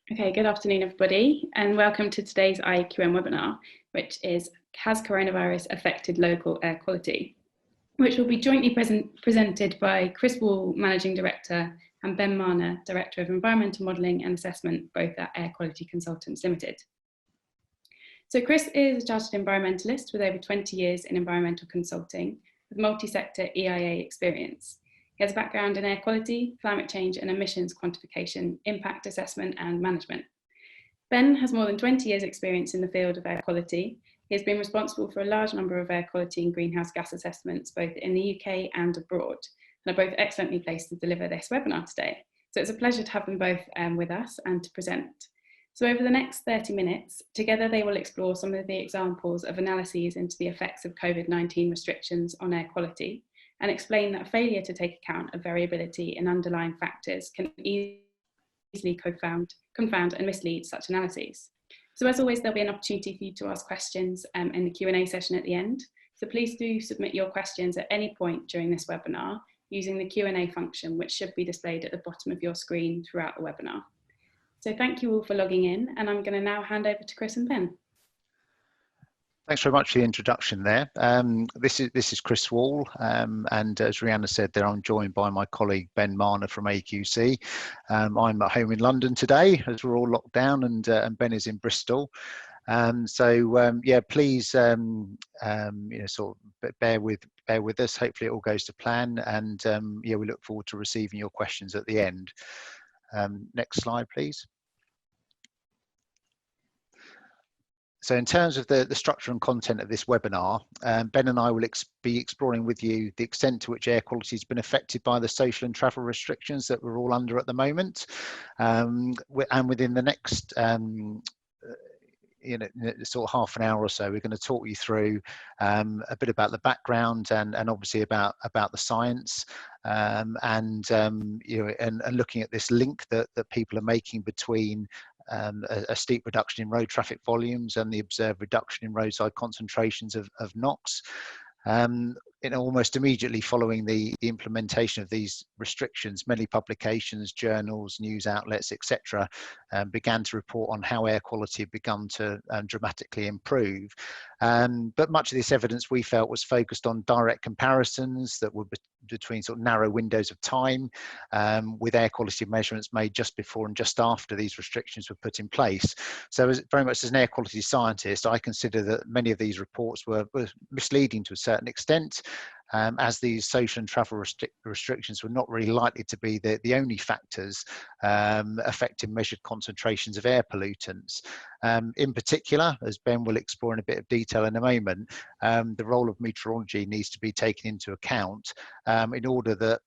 Okay, good afternoon, everybody, and welcome to today's IAQM webinar, which is Has Coronavirus Affected Local Air Quality?, which will be jointly presented by Chris Wall, Managing Director, and Ben Marner, Director of Environmental Modelling and Assessment, both at Air Quality Consultants Limited. So Chris is a chartered environmentalist with over 20 years in environmental consulting with multi-sector EIA experience. He has a background in air quality, climate change and emissions quantification, impact assessment and management. Ben has more than 20 years experience in the field of air quality. He has been responsible for a large number of air quality and greenhouse gas assessments, both in the UK and abroad, and are both excellently placed to deliver this webinar today. So it's a pleasure to have them both with us and to present. So over the next 30 minutes, together they will explore some of the examples of analyses into the effects of COVID-19 restrictions on air quality, and explain that failure to take account of variability in underlying factors can easily confound and mislead such analyses. So as always, there'll be an opportunity for you to ask questions in the Q&A session at the end. So please do submit your questions at any point during this webinar using the Q&A function, which should be displayed at the bottom of your screen throughout the webinar. So thank you all for logging in, and I'm going to now hand over to Chris and Ben. Thanks very much for the introduction there. This is Chris Wall, and as Rihanna said there, I'm joined by my colleague Ben Marner from AQC. I'm at home in London today as we're all locked down, and Ben is in Bristol. Yeah, please sort of bear with us. Hopefully it all goes to plan, and yeah, we look forward to receiving your questions at the end. Next slide, please. So in terms of the structure and content of this webinar, Ben and I will be exploring with you the extent to which air quality has been affected by the social and travel restrictions that we're all under at the moment. And within the next sort of half an hour or so, we're going to talk you through a bit about the background and obviously about the science, and looking at this link that people are making between a steep reduction in road traffic volumes and the observed reduction in roadside concentrations of NOx. Almost immediately following the implementation of these restrictions, many publications, journals, news outlets, etc., began to report on how air quality had begun to dramatically improve. But much of this evidence we felt was focused on direct comparisons that were between sort of narrow windows of time, with air quality measurements made just before and just after these restrictions were put in place. So very much as an air quality scientist, I consider that many of these reports were misleading to a certain extent, as these social and travel restrictions were not really likely to be the only factors affecting measured concentrations of air pollutants. In particular, as Ben will explore in a bit of detail in a moment, the role of meteorology needs to be taken into account in order that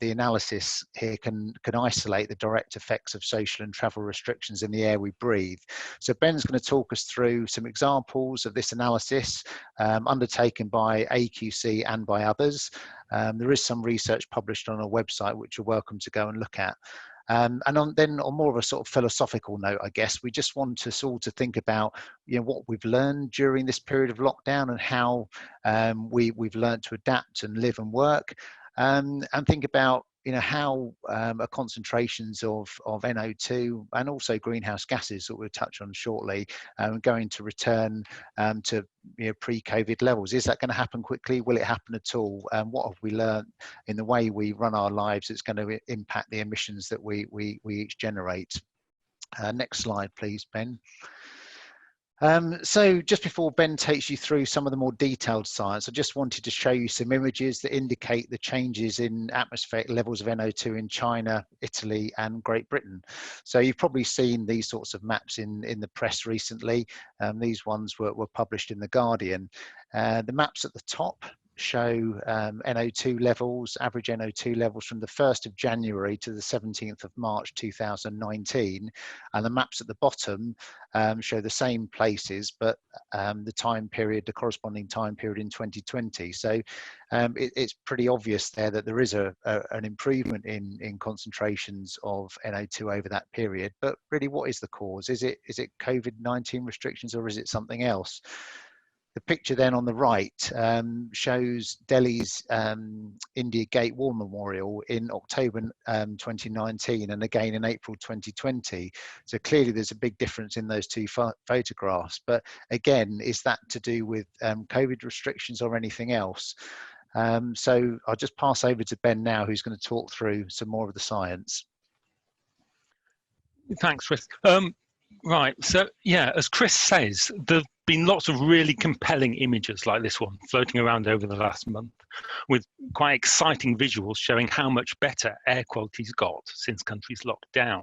the analysis here can isolate the direct effects of social and travel restrictions in the air we breathe. So Ben's going to talk us through some examples of this analysis undertaken by AQC and by others. There is some research published on our website which you're welcome to go and look at. And on more of a sort of philosophical note, I guess, we just want us all to think about, what we've learned during this period of lockdown and how we've learned to adapt and live and work, and think about, how concentrations of NO2 and also greenhouse gases that we'll touch on shortly going to return to pre-COVID levels. Is that going to happen quickly? Will it happen at all? What have we learned in the way we run our lives that's going to impact the emissions that we each generate? Next slide, please, Ben. So just before Ben takes you through some of the more detailed science, I just wanted to show you some images that indicate the changes in atmospheric levels of NO2 in China, Italy and Great Britain. So you've probably seen these sorts of maps in the press recently. These ones were published in The Guardian. The maps at the top show NO2 levels, average NO2 levels from the 1st of January to the 17th of March 2019, and the maps at the bottom show the same places, but the corresponding time period in 2020. So it's pretty obvious there that there is an improvement in concentrations of NO2 over that period. But really, what is the cause? Is it COVID-19 restrictions, or is it something else? The picture then on the right shows Delhi's India Gate War Memorial in October 2019 and again in April 2020. So clearly there's a big difference in those two photographs. But again, is that to do with COVID restrictions or anything else? So I'll just pass over to Ben now, who's going to talk through some more of the science. Thanks, Chris. Right, so yeah, as Chris says, there've been lots of really compelling images like this one floating around over the last month, with quite exciting visuals showing how much better air quality's got since countries locked down.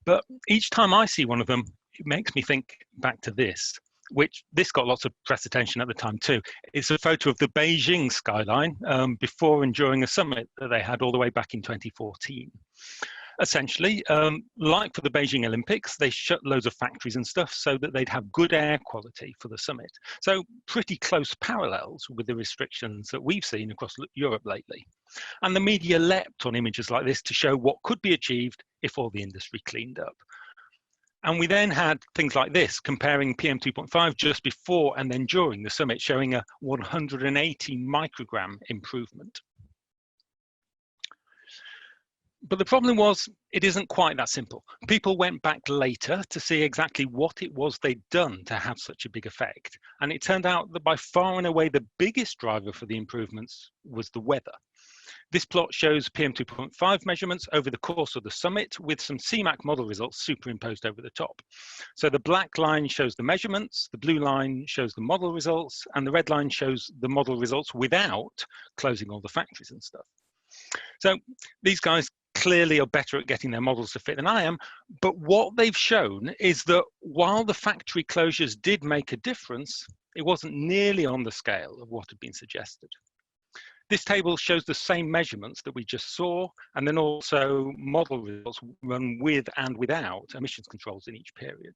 But each time I see one of them, it makes me think back to this, which this got lots of press attention at the time too. It's a photo of the Beijing skyline before and during a summit that they had all the way back in 2014. Essentially, like for the Beijing Olympics, they shut loads of factories and stuff so that they'd have good air quality for the summit. So pretty close parallels with the restrictions that we've seen across Europe lately. And the media leapt on images like this to show what could be achieved if all the industry cleaned up. And we then had things like this, comparing PM2.5 just before and then during the summit, showing a 180 microgram improvement. But the problem was, it isn't quite that simple. People went back later to see exactly what it was they'd done to have such a big effect. And it turned out that by far and away, the biggest driver for the improvements was the weather. This plot shows PM2.5 measurements over the course of the summit with some CMAQ model results superimposed over the top. So the black line shows the measurements, the blue line shows the model results, and the red line shows the model results without closing all the factories and stuff. So these guys clearly are better at getting their models to fit than I am, but what they've shown is that while the factory closures did make a difference, it wasn't nearly on the scale of what had been suggested. This table shows the same measurements that we just saw, and then also model results run with and without emissions controls in each period.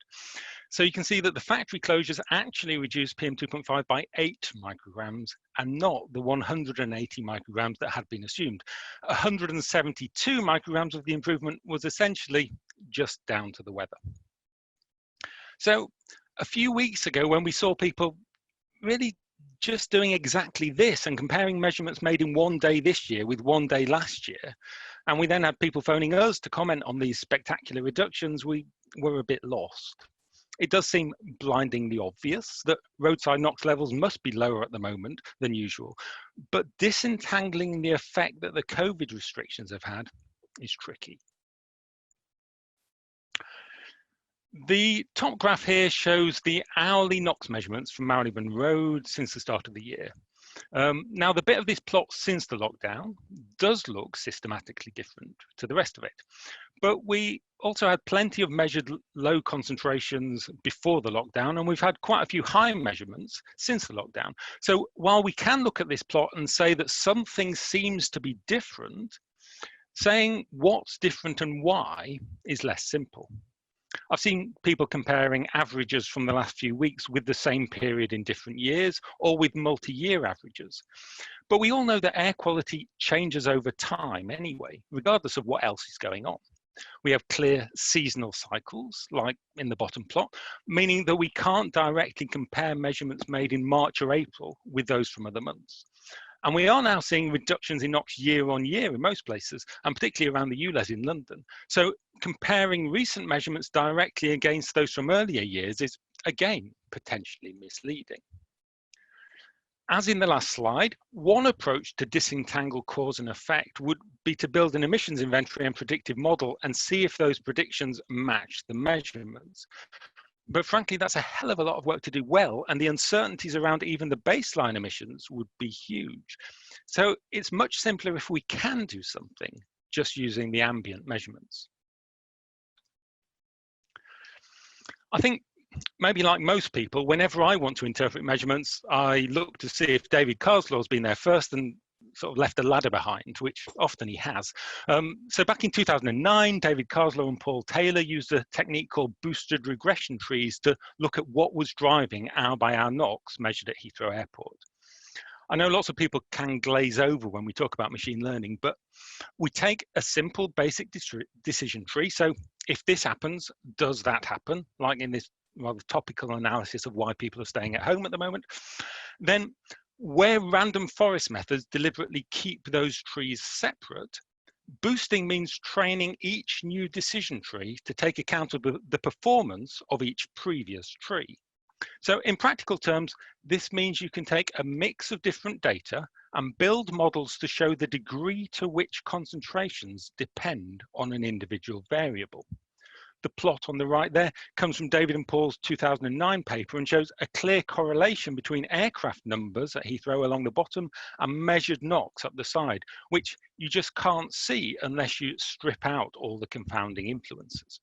So you can see that the factory closures actually reduced PM2.5 by 8 micrograms and not the 180 micrograms that had been assumed. 172 micrograms of the improvement was essentially just down to the weather. So a few weeks ago, when we saw people really just doing exactly this and comparing measurements made in one day this year with one day last year, and we then had people phoning us to comment on these spectacular reductions, we were a bit lost. It does seem blindingly obvious that roadside NOx levels must be lower at the moment than usual, but disentangling the effect that the COVID restrictions have had is tricky. The top graph here shows the hourly NOx measurements from Marylebone Road since the start of the year. Now, the bit of this plot since the lockdown does look systematically different to the rest of it, but we also had plenty of measured low concentrations before the lockdown, and we've had quite a few high measurements since the lockdown. So while we can look at this plot and say that something seems to be different, saying what's different and why is less simple. I've seen people comparing averages from the last few weeks with the same period in different years or with multi-year averages. But we all know that air quality changes over time anyway, regardless of what else is going on. We have clear seasonal cycles, like in the bottom plot, meaning that we can't directly compare measurements made in March or April with those from other months. And we are now seeing reductions in NOx year on year in most places, and particularly around the ULEZ in London. So comparing recent measurements directly against those from earlier years is, again, potentially misleading. As in the last slide, one approach to disentangle cause and effect would be to build an emissions inventory and predictive model and see if those predictions match the measurements. But frankly, that's a hell of a lot of work to do well, and the uncertainties around even the baseline emissions would be huge. So it's much simpler if we can do something just using the ambient measurements. I think maybe like most people, whenever I want to interpret measurements, I look to see if David Carslaw's been there first and sort of left a ladder behind, which often he has. So back in 2009, David Carslaw and Paul Taylor used a technique called boosted regression trees to look at what was driving hour by hour NOx measured at Heathrow Airport. I know lots of people can glaze over when we talk about machine learning, but we take a simple basic decision tree. So if this happens, does that happen? Like in this rather topical analysis of why people are staying at home at the moment, then where random forest methods deliberately keep those trees separate, boosting means training each new decision tree to take account of the performance of each previous tree. So in practical terms, this means you can take a mix of different data and build models to show the degree to which concentrations depend on an individual variable. The plot on the right there comes from David and Paul's 2009 paper and shows a clear correlation between aircraft numbers at Heathrow along the bottom and measured NOx up the side, which you just can't see unless you strip out all the confounding influences.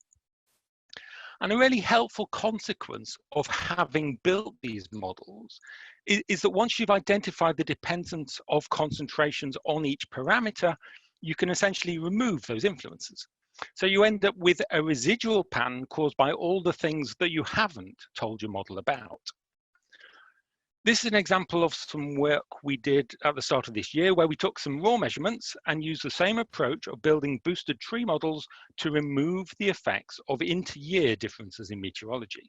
And a really helpful consequence of having built these models is that once you've identified the dependence of concentrations on each parameter, you can essentially remove those influences. So you end up with a residual pattern caused by all the things that you haven't told your model about. This is an example of some work we did at the start of this year where we took some raw measurements and used the same approach of building boosted tree models to remove the effects of inter-year differences in meteorology.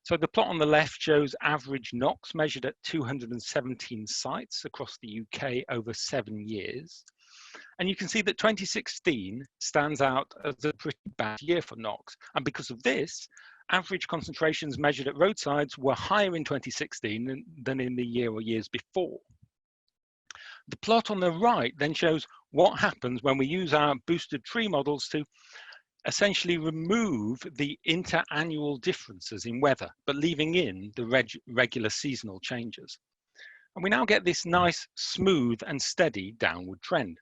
So the plot on the left shows average NOx measured at 217 sites across the UK over 7 years. And you can see that 2016 stands out as a pretty bad year for NOx. And because of this, average concentrations measured at roadsides were higher in 2016 than in the year or years before. The plot on the right then shows what happens when we use our boosted tree models to essentially remove the inter-annual differences in weather, but leaving in the regular seasonal changes. And we now get this nice, smooth and steady downward trend.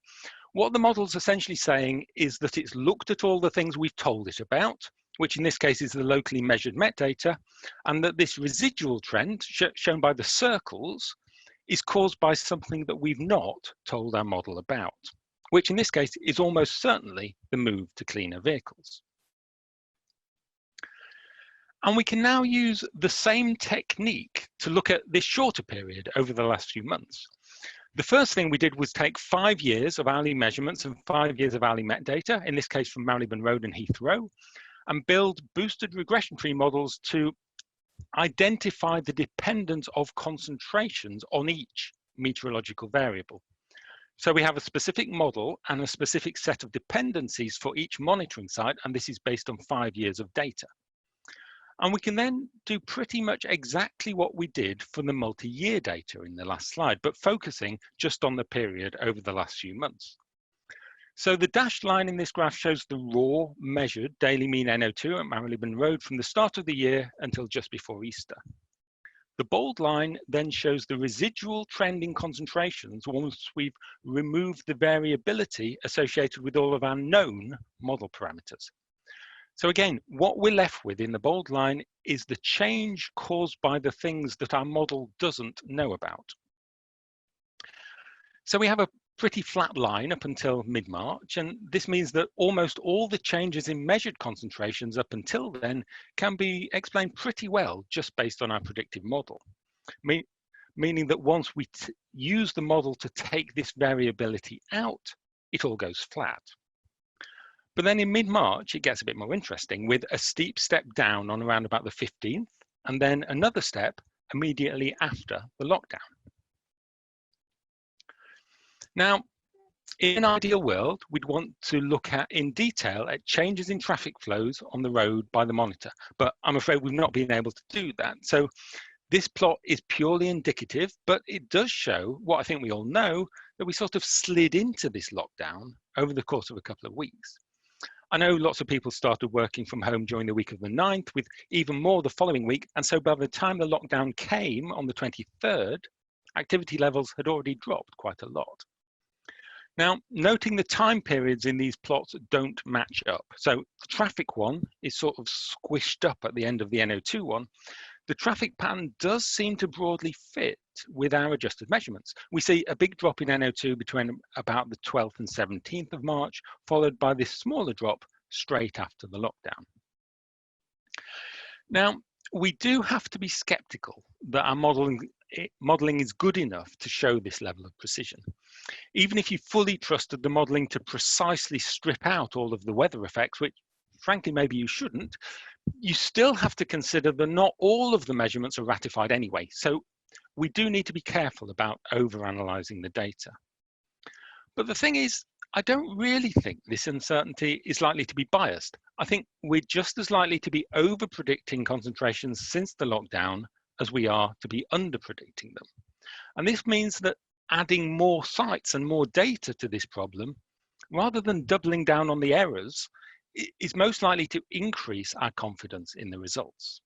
What the model's essentially saying is that it's looked at all the things we've told it about, which in this case is the locally measured metadata, and that this residual trend, shown by the circles, is caused by something that we've not told our model about, which in this case is almost certainly the move to cleaner vehicles. And we can now use the same technique to look at this shorter period over the last few months. The first thing we did was take 5 years of hourly measurements and 5 years of hourly metadata, in this case from Marylebone Road and Heathrow, and build boosted regression tree models to identify the dependence of concentrations on each meteorological variable. So we have a specific model and a specific set of dependencies for each monitoring site, and this is based on 5 years of data. And we can then do pretty much exactly what we did for the multi-year data in the last slide, but focusing just on the period over the last few months. So the dashed line in this graph shows the raw measured daily mean NO2 at Marylebone Road from the start of the year until just before Easter. The bold line then shows the residual trend in concentrations once we've removed the variability associated with all of our known model parameters. So again, what we're left with in the bold line is the change caused by the things that our model doesn't know about. So we have a pretty flat line up until mid-March, and this means that almost all the changes in measured concentrations up until then can be explained pretty well just based on our predictive model, meaning that once we use the model to take this variability out, it all goes flat. But then in mid-March, it gets a bit more interesting with a steep step down on around about the 15th, and then another step immediately after the lockdown. Now, in an ideal world, we'd want to look at in detail at changes in traffic flows on the road by the monitor, but I'm afraid we've not been able to do that. So this plot is purely indicative, but it does show what I think we all know, that we sort of slid into this lockdown over the course of a couple of weeks. I know lots of people started working from home during the week of the 9th, with even more the following week. And so by the time the lockdown came on the 23rd, activity levels had already dropped quite a lot. Now, noting the time periods in these plots don't match up. So the traffic one is sort of squished up at the end of the NO2 one. The traffic pattern does seem to broadly fit with our adjusted measurements. We see a big drop in NO2 between about the 12th and 17th of March, followed by this smaller drop straight after the lockdown. Now, we do have to be skeptical that our modeling is good enough to show this level of precision. Even if you fully trusted the modeling to precisely strip out all of the weather effects, which frankly maybe you shouldn't, you still have to consider that not all of the measurements are ratified anyway. So we do need to be careful about over-analysing the data. But the thing is, I don't really think this uncertainty is likely to be biased. I think we're just as likely to be over-predicting concentrations since the lockdown as we are to be under-predicting them. And this means that adding more sites and more data to this problem, rather than doubling down on the errors, is most likely to increase our confidence in the results.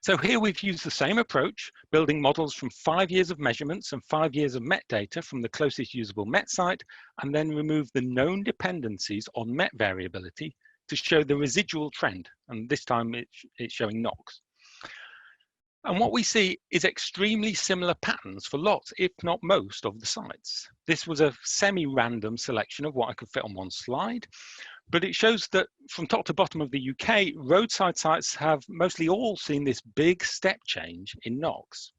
So here we've used the same approach, building models from 5 years of measurements and 5 years of met data from the closest usable met site, and then remove the known dependencies on met variability to show the residual trend. And this time it's showing NOx. And what we see is extremely similar patterns for lots, if not most, of the sites. This was a semi-random selection of what I could fit on one slide, but it shows that from top to bottom of the UK, roadside sites have mostly all seen this big step change in NOx.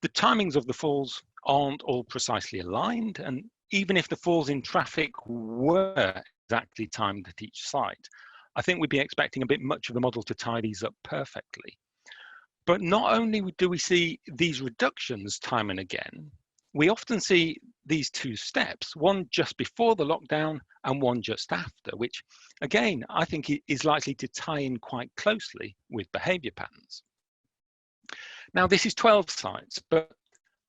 The timings of the falls aren't all precisely aligned, and even if the falls in traffic were exactly timed at each site, I think we'd be expecting a bit much of the model to tie these up perfectly. But not only do we see these reductions time and again, we often see these two steps, one just before the lockdown and one just after, which again, I think is likely to tie in quite closely with behavior patterns. Now, this is 12 sites, but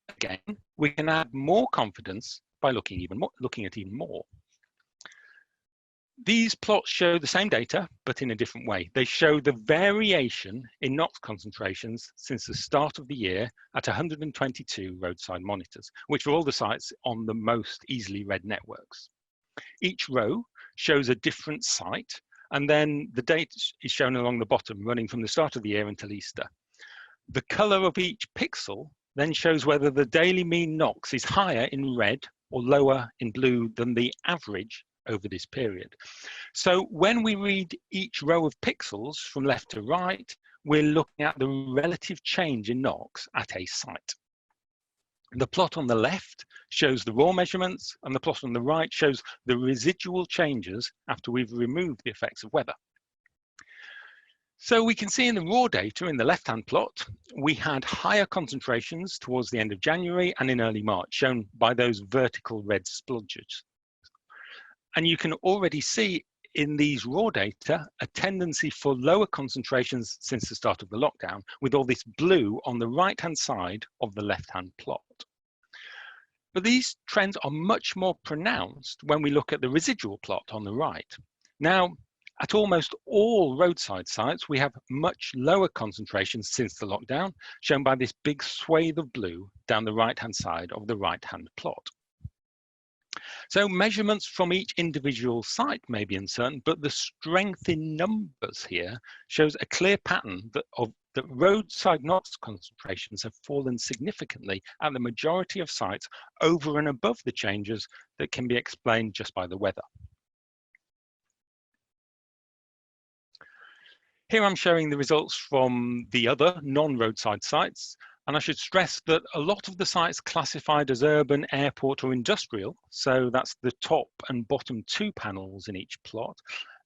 again, we can add more confidence by looking at even more. These plots show the same data, but in a different way. They show the variation in NOx concentrations since the start of the year at 122 roadside monitors, which are all the sites on the most easily read networks. Each row shows a different site, and then the date is shown along the bottom, running from the start of the year until Easter. The color of each pixel then shows whether the daily mean NOx is higher in red or lower in blue than the average over this period. So when we read each row of pixels from left to right, we're looking at the relative change in NOx at a site. The plot on the left shows the raw measurements, and the plot on the right shows the residual changes after we've removed the effects of weather. So we can see in the raw data in the left-hand plot, we had higher concentrations towards the end of January and in early March, shown by those vertical red splodges. And you can already see in these raw data a tendency for lower concentrations since the start of the lockdown, with all this blue on the right-hand side of the left-hand plot. But these trends are much more pronounced when we look at the residual plot on the right. Now, at almost all roadside sites, we have much lower concentrations since the lockdown, shown by this big swathe of blue down the right-hand side of the right-hand plot. So measurements from each individual site may be uncertain, but the strength in numbers here shows a clear pattern that roadside NOx concentrations have fallen significantly at the majority of sites over and above the changes that can be explained just by the weather. Here I'm showing the results from the other non-roadside sites. And I should stress that a lot of the sites classified as urban, airport, or industrial, so that's the top and bottom two panels in each plot,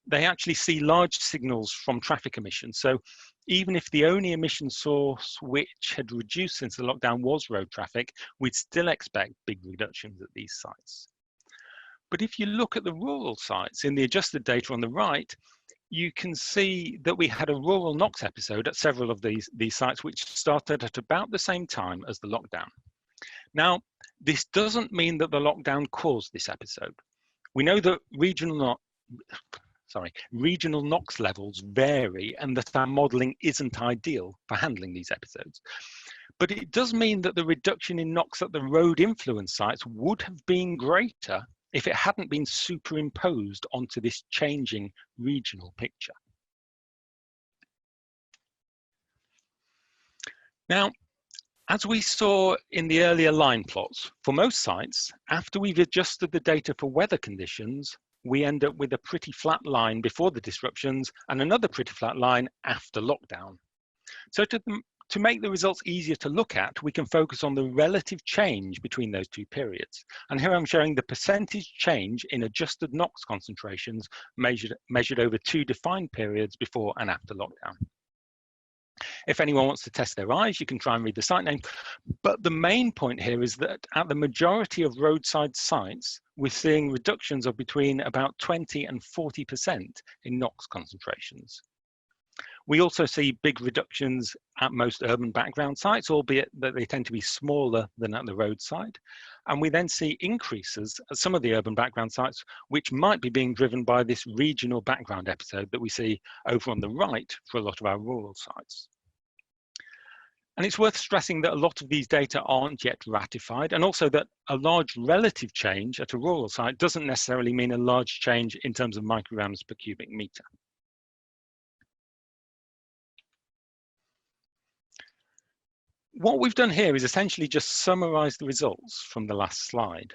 they actually see large signals from traffic emissions. So even if the only emission source which had reduced since the lockdown was road traffic, we'd still expect big reductions at these sites. But if you look at the rural sites in the adjusted data on the right, you can see that we had a rural NOx episode at several of these sites, which started at about the same time as the lockdown. Now, this doesn't mean that the lockdown caused this episode. We know that regional NOx levels vary and that our modelling isn't ideal for handling these episodes. But it does mean that the reduction in NOx at the road influence sites would have been greater if it hadn't been superimposed onto this changing regional picture. Now, as we saw in the earlier line plots, for most sites, after we've adjusted the data for weather conditions, we end up with a pretty flat line before the disruptions and another pretty flat line after lockdown. So to To make the results easier to look at, we can focus on the relative change between those two periods. And here I'm showing the percentage change in adjusted NOx concentrations measured over 2 defined periods before and after lockdown. If anyone wants to test their eyes, you can try and read the site name. But the main point here is that at the majority of roadside sites, we're seeing reductions of between about 20 and 40% in NOx concentrations. We also see big reductions at most urban background sites, albeit that they tend to be smaller than at the roadside. And we then see increases at some of the urban background sites, which might be being driven by this regional background episode that we see over on the right for a lot of our rural sites. And it's worth stressing that a lot of these data aren't yet ratified, and also that a large relative change at a rural site doesn't necessarily mean a large change in terms of micrograms per cubic meter. What we've done here is essentially just summarize the results from the last slide.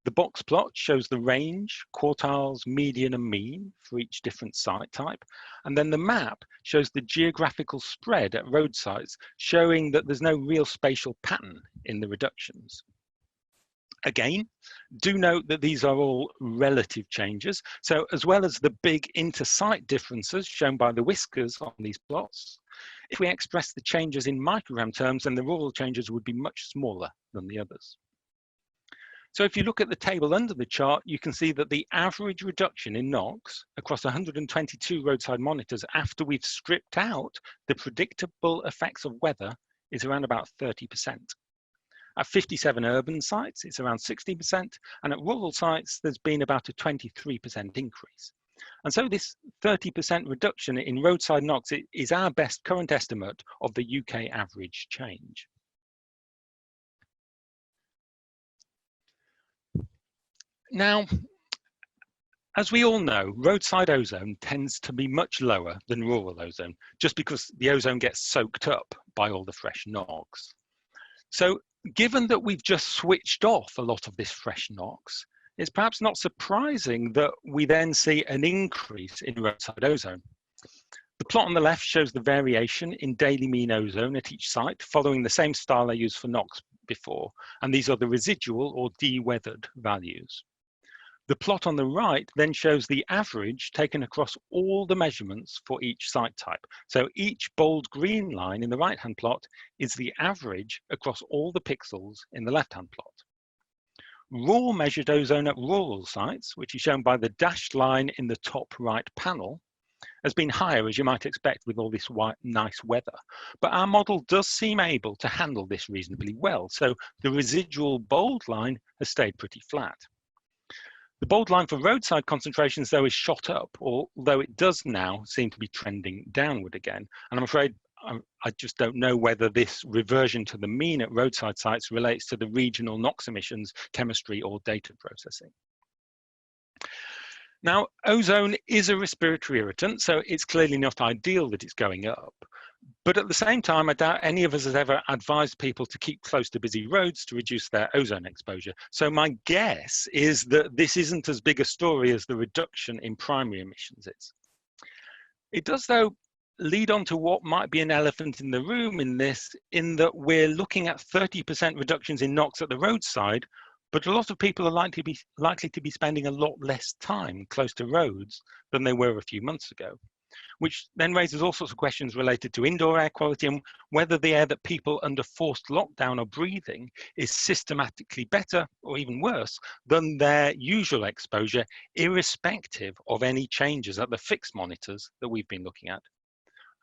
The box plot shows the range, quartiles, median and mean for each different site type. And then the map shows the geographical spread at road sites, showing that there's no real spatial pattern in the reductions. Again, do note that these are all relative changes. So as well as the big inter-site differences shown by the whiskers on these plots, if we express the changes in microgram terms, then the rural changes would be much smaller than the others. So if you look at the table under the chart, you can see that the average reduction in NOx across 122 roadside monitors after we've stripped out the predictable effects of weather is around about 30%. At 57 urban sites, it's around 60%, and at rural sites, there's been about a 23% increase. And so this 30% reduction in roadside NOx is our best current estimate of the UK average change. Now, as we all know, roadside ozone tends to be much lower than rural ozone, just because the ozone gets soaked up by all the fresh NOx. So given that we've just switched off a lot of this fresh NOx, it's perhaps not surprising that we then see an increase in roadside ozone. The plot on the left shows the variation in daily mean ozone at each site, following the same style I used for NOx before, and these are the residual or de-weathered values. The plot on the right then shows the average taken across all the measurements for each site type. So each bold green line in the right-hand plot is the average across all the pixels in the left-hand plot. Raw measured ozone at rural sites, which is shown by the dashed line in the top right panel, has been higher, as you might expect, with all this nice weather. But our model does seem able to handle this reasonably well. So the residual bold line has stayed pretty flat. The bold line for roadside concentrations, though, is shot up, although it does now seem to be trending downward again. And I'm afraid I just don't know whether this reversion to the mean at roadside sites relates to the regional NOx emissions, chemistry, or data processing. Now, ozone is a respiratory irritant, so it's clearly not ideal that it's going up. But at the same time, I doubt any of us has ever advised people to keep close to busy roads to reduce their ozone exposure. So my guess is that this isn't as big a story as the reduction in primary emissions is. It does, though, lead on to what might be an elephant in the room in this, in that we're looking at 30% reductions in NOx at the roadside, but a lot of people are likely to be spending a lot less time close to roads than they were a few months ago, which then raises all sorts of questions related to indoor air quality and whether the air that people under forced lockdown are breathing is systematically better or even worse than their usual exposure, irrespective of any changes at the fixed monitors that we've been looking at.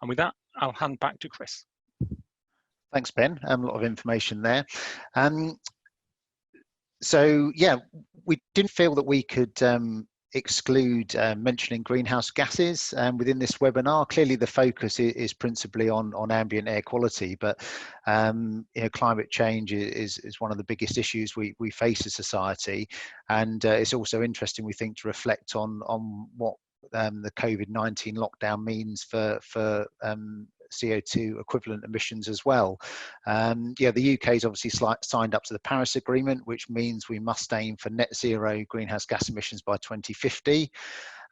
And with that, I'll hand back to Chris. Thanks, Ben. A lot of information there. So yeah, we didn't feel that we could exclude mentioning greenhouse gases within this webinar. Clearly the focus is principally on ambient air quality, but you know, climate change is one of the biggest issues we face as society, and it's also interesting, we think, to reflect on what the COVID-19 lockdown means for CO2 equivalent emissions as well. Yeah, the UK has obviously signed up to the Paris Agreement, which means we must aim for net zero greenhouse gas emissions by 2050.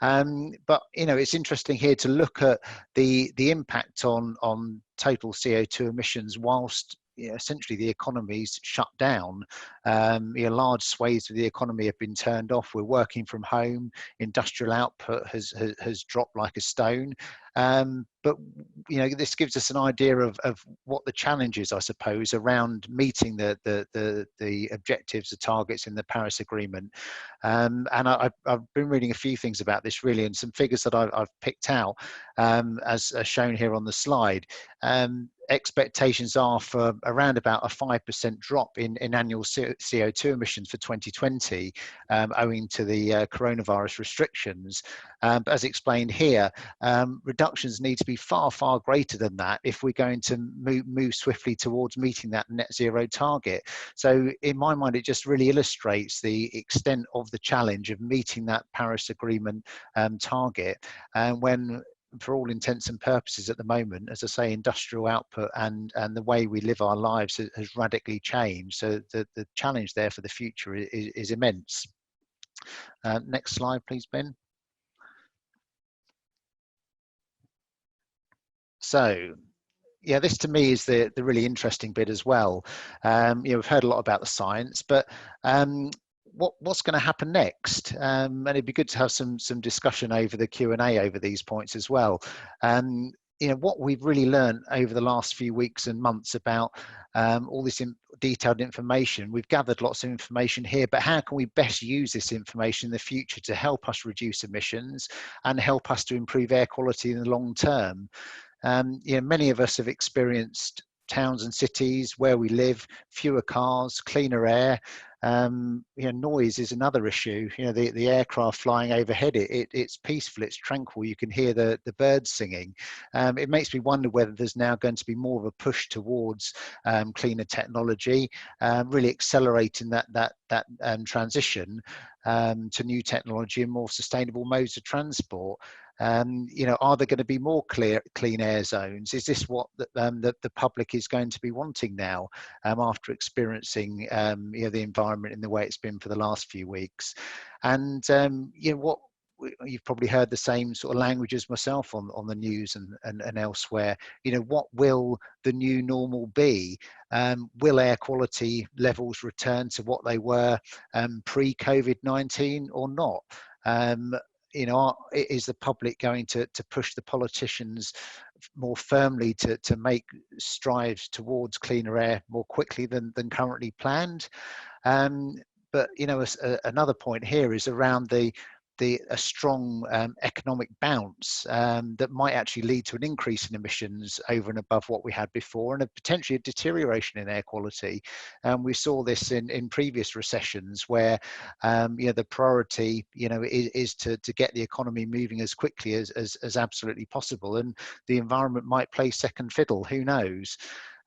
But it's interesting here to look at the impact on total CO2 emissions whilst essentially the economy's shut down. Large swathes of the economy have been turned off. We're working from home. Industrial output has dropped like a stone. But this gives us an idea of what the challenge is, I suppose, around meeting the objectives, the targets in the Paris Agreement. And I've been reading a few things about this really, and some figures that I've picked out as shown here on the slide. Expectations are for around about a 5% drop in annual CO2 emissions for 2020, owing to the coronavirus restrictions. But as explained here, reductions need to be far, far greater than that if we're going to move swiftly towards meeting that net zero target. So in my mind, it just really illustrates the extent of the challenge of meeting that Paris Agreement target. And when, for all intents and purposes at the moment, as I say, industrial output and the way we live our lives has radically changed. So the challenge there for the future is immense. Next slide, please, Ben. So, yeah, this to me is the really interesting bit as well. We've heard a lot about the science, but what's going to happen next? And it'd be good to have some discussion over the Q&A over these points as well. What we've really learned over the last few weeks and months about all this detailed information. We've gathered lots of information here, but how can we best use this information in the future to help us reduce emissions and help us to improve air quality in the long term? Many of us have experienced towns and cities where we live, fewer cars, cleaner air. Noise is another issue. The aircraft flying overhead, it's peaceful, it's tranquil. You can hear the birds singing. It makes me wonder whether there's now going to be more of a push towards cleaner technology, really accelerating that transition to new technology and more sustainable modes of transport. Are there going to be more clean air zones? Is this what the public is going to be wanting now after experiencing the environment in the way it's been for the last few weeks? And what you've probably heard the same sort of language as myself on the news and elsewhere. What will the new normal be? Will air quality levels return to what they were pre-COVID-19 or not? Is the public going to push the politicians more firmly to make strides towards cleaner air more quickly than currently planned? But another point here is around a strong economic bounce that might actually lead to an increase in emissions over and above what we had before, and potentially a deterioration in air quality. We saw this in previous recessions where the priority is to get the economy moving as quickly as absolutely possible, and the environment might play second fiddle, who knows.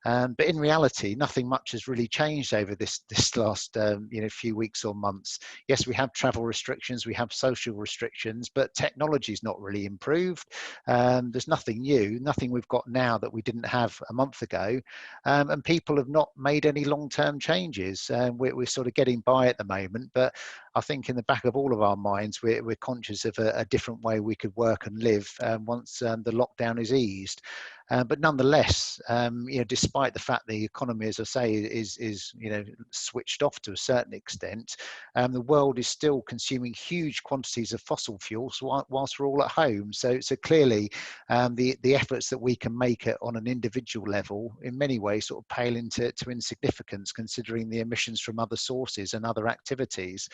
But in reality, nothing much has really changed over this last few weeks or months. Yes, we have travel restrictions, we have social restrictions, but technology's not really improved. There's nothing new, nothing we've got now that we didn't have a month ago, and people have not made any long-term changes. We're sort of getting by at the moment, but I think in the back of all of our minds, we're conscious of a different way we could work and live once the lockdown is eased. But nonetheless, despite the fact the economy, as I say, is switched off to a certain extent, the world is still consuming huge quantities of fossil fuels whilst we're all at home. So clearly, the efforts that we can make on an individual level, in many ways, sort of pale into insignificance, considering the emissions from other sources and other activities.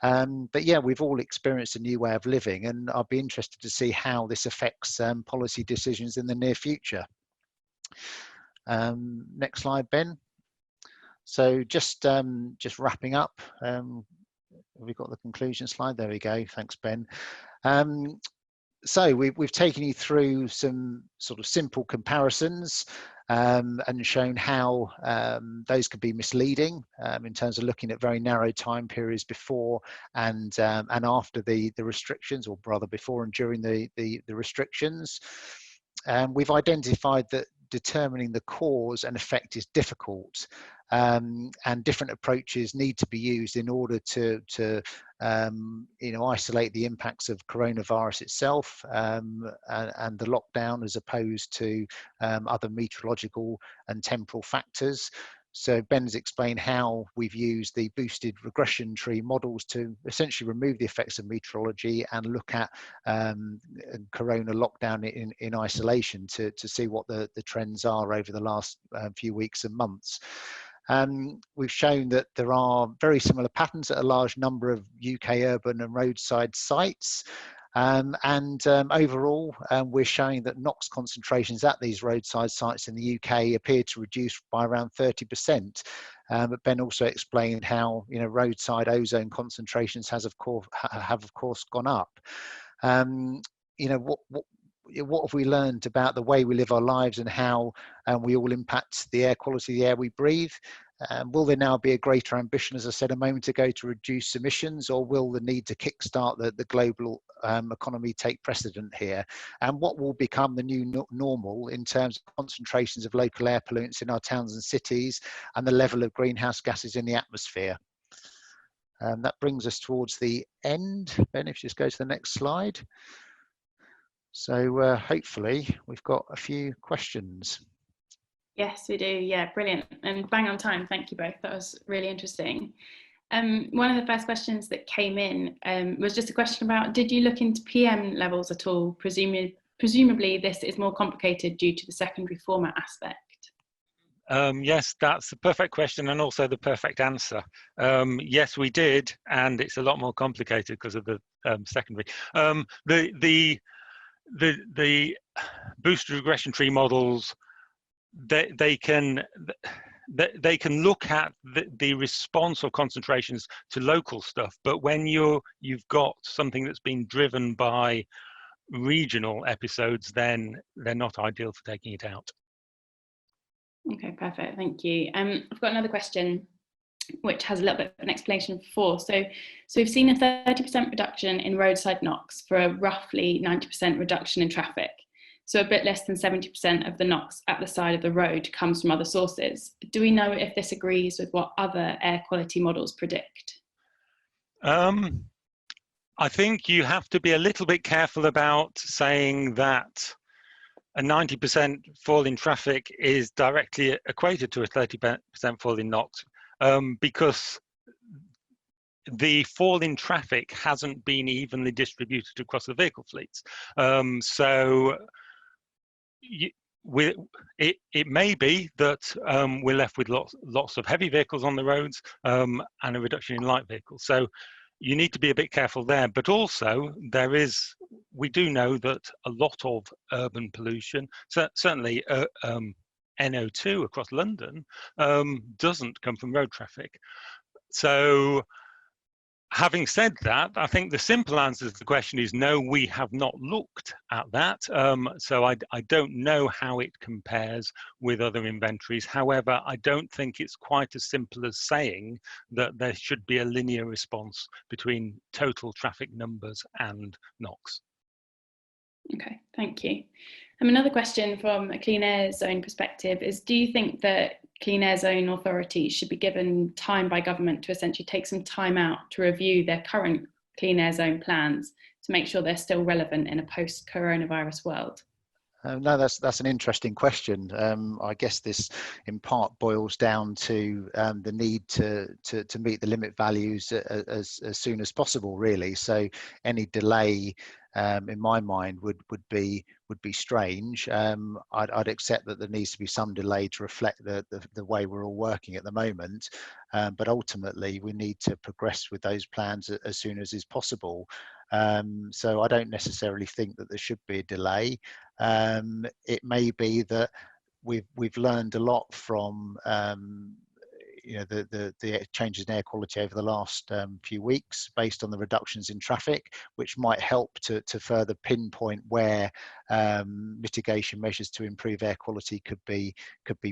But yeah, we've all experienced a new way of living, and I'll be interested to see how this affects policy decisions in the near future. Next slide, Ben. So just wrapping up, have we got the conclusion slide? There we go. Thanks, Ben. So we've taken you through some sort of simple comparisons and shown how those could be misleading in terms of looking at very narrow time periods before and after the restrictions, or rather before and during the restrictions. We've identified that determining the cause and effect is difficult, and different approaches need to be used in order to isolate the impacts of coronavirus itself and the lockdown, as opposed to other meteorological and temporal factors. So Ben's explained how we've used the boosted regression tree models to essentially remove the effects of meteorology and look at corona lockdown in isolation to see what the trends are over the last few weeks and months. We've shown that there are very similar patterns at a large number of UK urban and roadside sites. Overall, we're showing that NOx concentrations at these roadside sites in the UK appear to reduce by around 30%. But Ben also explained how roadside ozone concentrations have of course gone up. What have we learned about the way we live our lives and how we all impact the air quality of the air we breathe? Will there now be a greater ambition, as I said a moment ago, to reduce emissions, or will the need to kickstart the global economy take precedent here? And what will become the new normal in terms of concentrations of local air pollutants in our towns and cities and the level of greenhouse gases in the atmosphere? That brings us towards the end. Ben, if you just go to the next slide. So hopefully we've got a few questions. Yes, we do. Yeah, brilliant. And bang on time. Thank you both. That was really interesting. One of the first questions that came in was just a question about, did you look into PM levels at all? Presumably this is more complicated due to the secondary format aspect. Yes, that's the perfect question and also the perfect answer. Yes, we did, and it's a lot more complicated because of the secondary. The boosted regression tree models, they can look at the response of concentrations to local stuff, but when you've got something that's been driven by regional episodes, then they're not ideal for taking it out. Okay, perfect. Thank you. I've got another question which has a little bit of an explanation before. So we've seen a 30% reduction in roadside NOx for a roughly 90% reduction in traffic. So a bit less than 70% of the NOx at the side of the road comes from other sources. Do we know if this agrees with what other air quality models predict? I think you have to be a little bit careful about saying that a 90% fall in traffic is directly equated to a 30% fall in NOx, because the fall in traffic hasn't been evenly distributed across the vehicle fleets. So it may be that we're left with lots of heavy vehicles on the roads and a reduction in light vehicles. So you need to be a bit careful there. But also we do know that a lot of urban pollution, certainly NO2 across London, doesn't come from road traffic. So having said that, I think the simple answer to the question is no, we have not looked at that. So I don't know how it compares with other inventories. However, I don't think it's quite as simple as saying that there should be a linear response between total traffic numbers and NOx. Okay, thank you. Another question from a clean air zone perspective is, do you think that clean air zone authorities should be given time by government to essentially take some time out to review their current clean air zone plans to make sure they're still relevant in a post-coronavirus world? No, that's an interesting question. I guess this in part boils down to the need to meet the limit values as soon as possible, really. So any delay, in my mind, would be strange. I'd accept that there needs to be some delay to reflect the way we're all working at the moment, but ultimately we need to progress with those plans as soon as is possible. So I don't necessarily think that there should be a delay. It may be that we've learned a lot from the changes in air quality over the last few weeks based on the reductions in traffic, which might help to further pinpoint where mitigation measures to improve air quality could be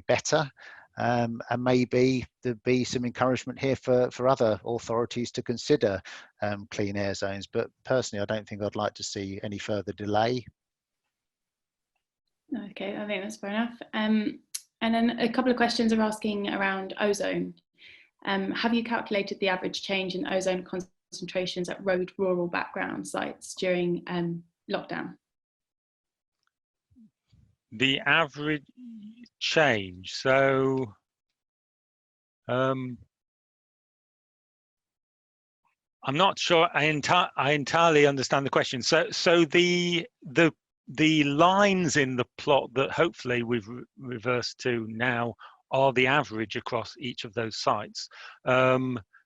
better. And maybe there'd be some encouragement here for other authorities to consider clean air zones. But personally, I don't think I'd like to see any further delay. Okay, I think that's fair enough. And then a couple of questions are asking around ozone. Have you calculated the average change in ozone concentrations at road rural background sites during lockdown? The average change. So I'm not sure I entirely understand the question. So the lines in the plot that hopefully we've reversed to now are the average across each of those sites.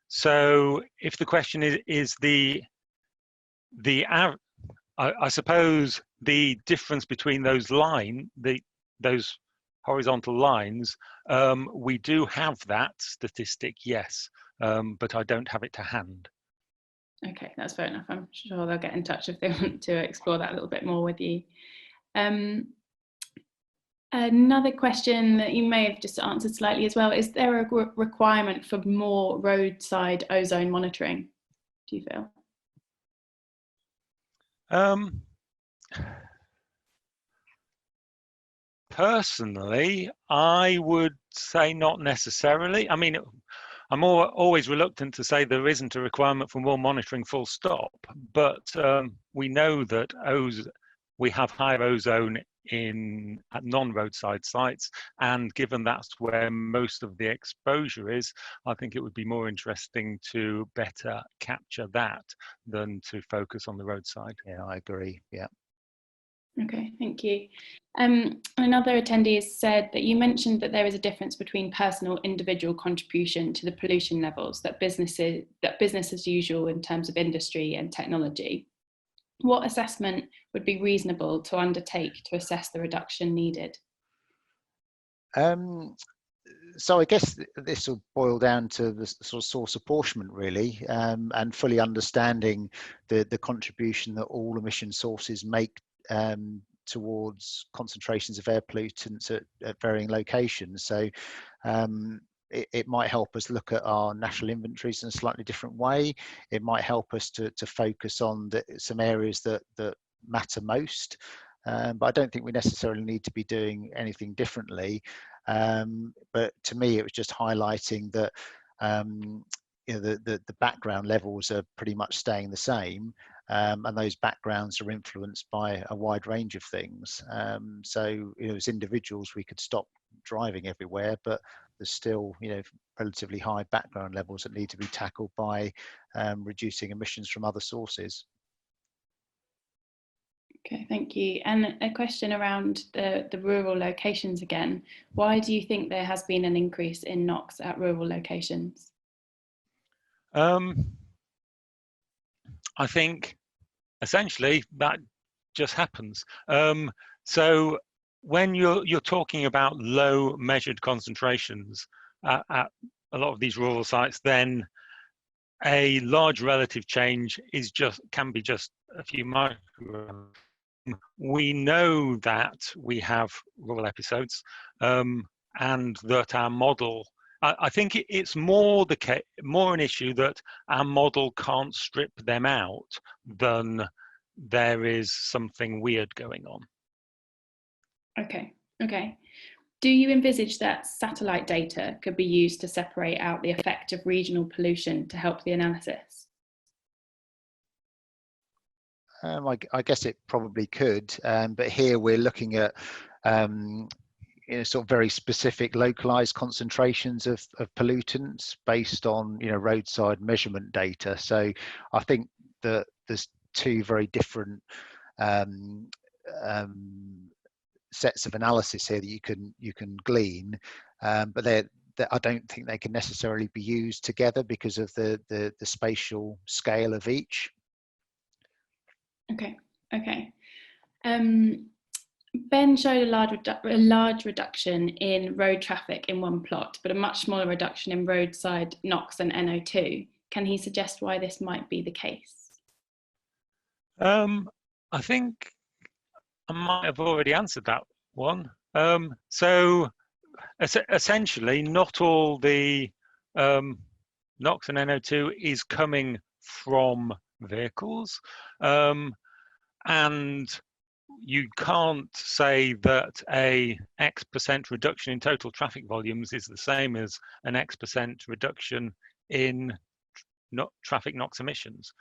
So if the question is I suppose the difference between those those horizontal lines, we do have that statistic, yes, but I don't have it to hand. Okay, that's fair enough. I'm sure they'll get in touch if they want to explore that a little bit more with you. Another question that you may have just answered slightly as well, is there a requirement for more roadside ozone monitoring, do you feel? Personally, I would say not necessarily. I mean, I'm always reluctant to say there isn't a requirement for more monitoring full stop, but we know that we have higher ozone at non-roadside sites, and given that's where most of the exposure is, I think it would be more interesting to better capture that than to focus on the roadside. Yeah, I agree. Yeah. Okay, thank you. Another attendee has said that you mentioned that there is a difference between personal individual contribution to the pollution levels that business as usual in terms of industry and technology. What assessment would be reasonable to undertake to assess the reduction needed? So I guess this will boil down to the sort of source apportionment, really, and fully understanding the contribution that all emission sources make towards concentrations of air pollutants at varying locations. So it might help us look at our national inventories in a slightly different way. It might help us to focus on some areas that matter most. But I don't think we necessarily need to be doing anything differently. But to me, it was just highlighting that the background levels are pretty much staying the same, and those backgrounds are influenced by a wide range of things. So as individuals, we could stop driving everywhere, but there's still relatively high background levels that need to be tackled by reducing emissions from other sources. Okay, thank you. And a question around the rural locations again. Why do you think there has been an increase in NOx at rural locations? I think essentially that just happens. So when you're talking about low measured concentrations at a lot of these rural sites, then a large relative change can be just a few micrograms. We know that we have rural episodes, and that our model, I think it's more an issue that our model can't strip them out than there is something weird going on. Okay. Do you envisage that satellite data could be used to separate out the effect of regional pollution to help the analysis? I guess it probably could, but here we're looking at sort of very specific localized concentrations of pollutants based on roadside measurement data. So I think that there's two very different sets of analysis here that you can glean, but I don't think they can necessarily be used together because of the spatial scale of each. Okay. Ben showed a large reduction in road traffic in one plot, but a much smaller reduction in roadside NOx and NO2. Can he suggest why this might be the case? I think I might have already answered that one. So essentially, not all the NOx and NO2 is coming from vehicles, and you can't say that a X% reduction in total traffic volumes is the same as an X% reduction in not traffic NOx emissions,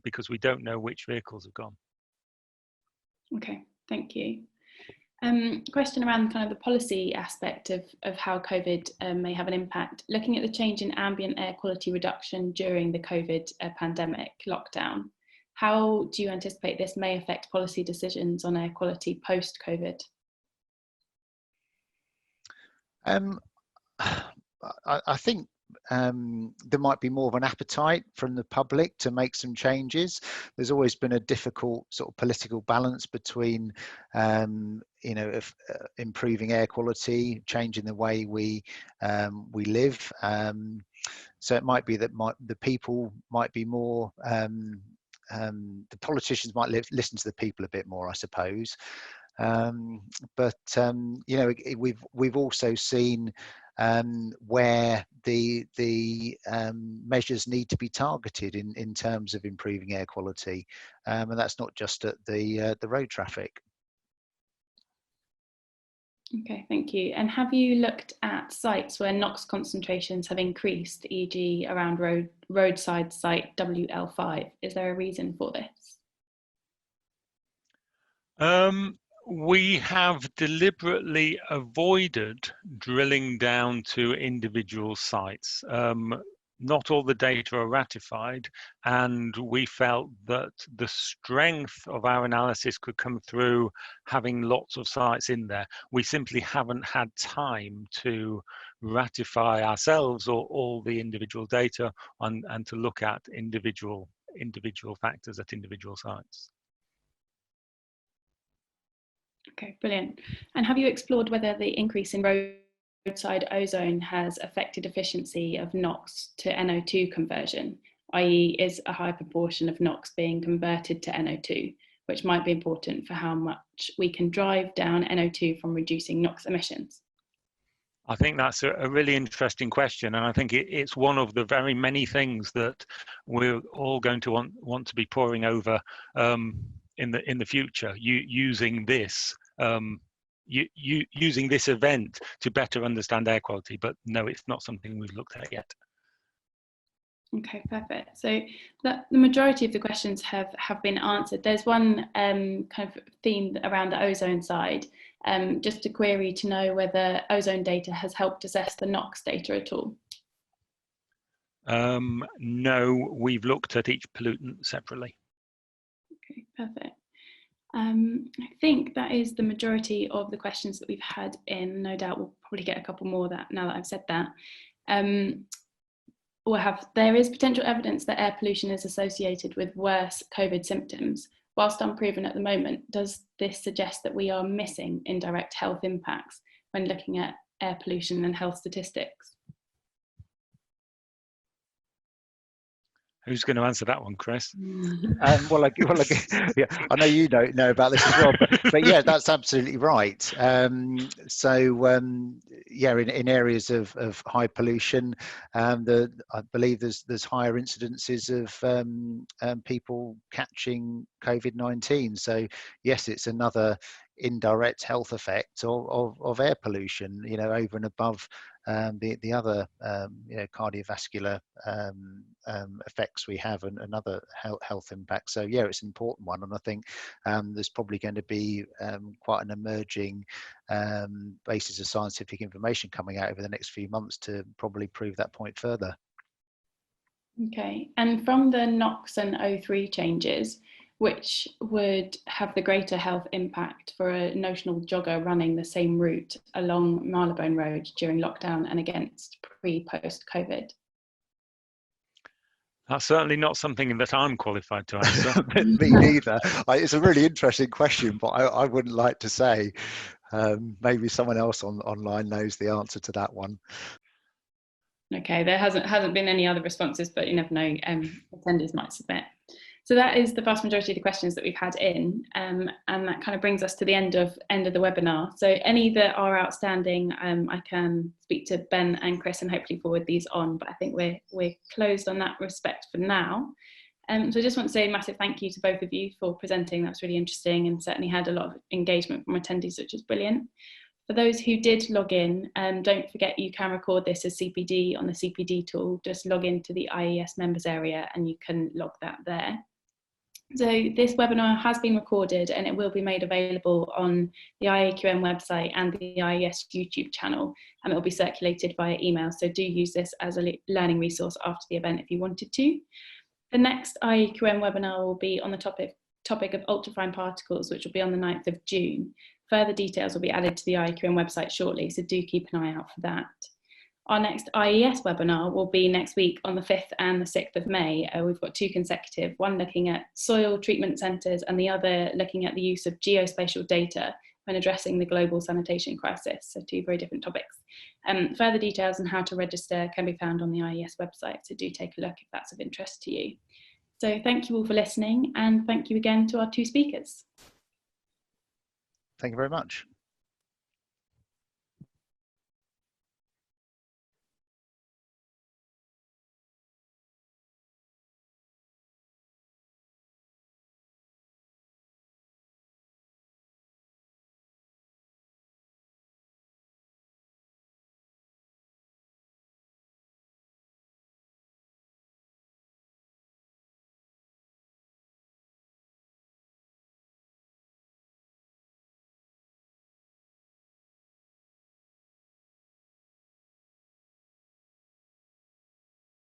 because we don't know which vehicles have gone. Okay, thank you. Question around kind of the policy aspect of how COVID may have an impact. Looking at the change in ambient air quality reduction during the COVID pandemic lockdown, how do you anticipate this may affect policy decisions on air quality post-COVID? I think there might be more of an appetite from the public to make some changes. There's always been a difficult sort of political balance between, you know, improving air quality, changing the way we live. So it might be that the people might be more, the politicians might listen to the people a bit more, I suppose. But you know, we've also seen where the measures need to be targeted in terms of improving air quality, and that's not just at the road traffic. Okay, thank you. And have you looked at sites where NOx concentrations have increased, e.g. around roadside site WL5? Is there a reason for this? We have deliberately avoided drilling down to individual sites. Not all the data are ratified, and we felt that the strength of our analysis could come through having lots of sites in there. We simply haven't had time to ratify ourselves or all the individual data and to look at individual factors at individual sites. Okay, brilliant. And have you explored whether the increase in roadside ozone has affected efficiency of NOx to NO2 conversion, i.e. is a high proportion of NOx being converted to NO2, which might be important for how much we can drive down NO2 from reducing NOx emissions? I think that's a really interesting question, and I think it's one of the very many things that we're all going to want to be poring over in the future, using this using this event to better understand air quality. But no, it's not something we've looked at yet. Okay, perfect. So the majority of the questions have been answered. There's one kind of theme around the ozone side. Just a query to know whether ozone data has helped assess the NOx data at all. No, we've looked at each pollutant separately. Okay, perfect. I think that is the majority of the questions that we've had in. No doubt we'll probably get a couple more now that I've said that. There is potential evidence that air pollution is associated with worse COVID symptoms. Whilst unproven at the moment, does this suggest that we are missing indirect health impacts when looking at air pollution and health statistics? Who's going to answer that one, Chris? Yeah, I know you know about this as well, but yeah, that's absolutely right. Yeah, in areas of high pollution, I believe there's higher incidences of people catching COVID-19. So yes, it's another indirect health effect of air pollution, you know, over and above the other you know, cardiovascular effects we have and other health impacts. So yeah, it's an important one, and I think there's probably going to be quite an emerging basis of scientific information coming out over the next few months to probably prove that point further. Okay, and from the NOx and O3 changes, which would have the greater health impact for a notional jogger running the same route along Marylebone Road during lockdown and against pre-post COVID? That's certainly not something that I'm qualified to answer. Me neither. It's a really interesting question, but I wouldn't like to say. Maybe someone else online knows the answer to that one. Okay, there hasn't been any other responses, but you never know, attendees might submit. So that is the vast majority of the questions that we've had in, and that kind of brings us to the end of the webinar. So any that are outstanding, I can speak to Ben and Chris and hopefully forward these on, but I think we're closed on that respect for now. So I just want to say a massive thank you to both of you for presenting. That's really interesting and certainly had a lot of engagement from attendees, which is brilliant. For those who did log in, don't forget you can record this as CPD on the CPD tool. Just log into the IES members area and you can log that there. So this webinar has been recorded and it will be made available on the IAQM website and the IES YouTube channel, and it will be circulated via email. So do use this as a learning resource after the event if you wanted to. The next IAQM webinar will be on the topic of ultrafine particles, which will be on the 9th of June. Further details will be added to the IAQM website shortly, so do keep an eye out for that. Our next IES webinar will be next week on the 5th and the 6th of May. We've got 2 consecutive, one looking at soil treatment centres and the other looking at the use of geospatial data when addressing the global sanitation crisis, so 2 very different topics. Further details on how to register can be found on the IES website, so do take a look if that's of interest to you. So thank you all for listening, and thank you again to our 2 speakers. Thank you very much.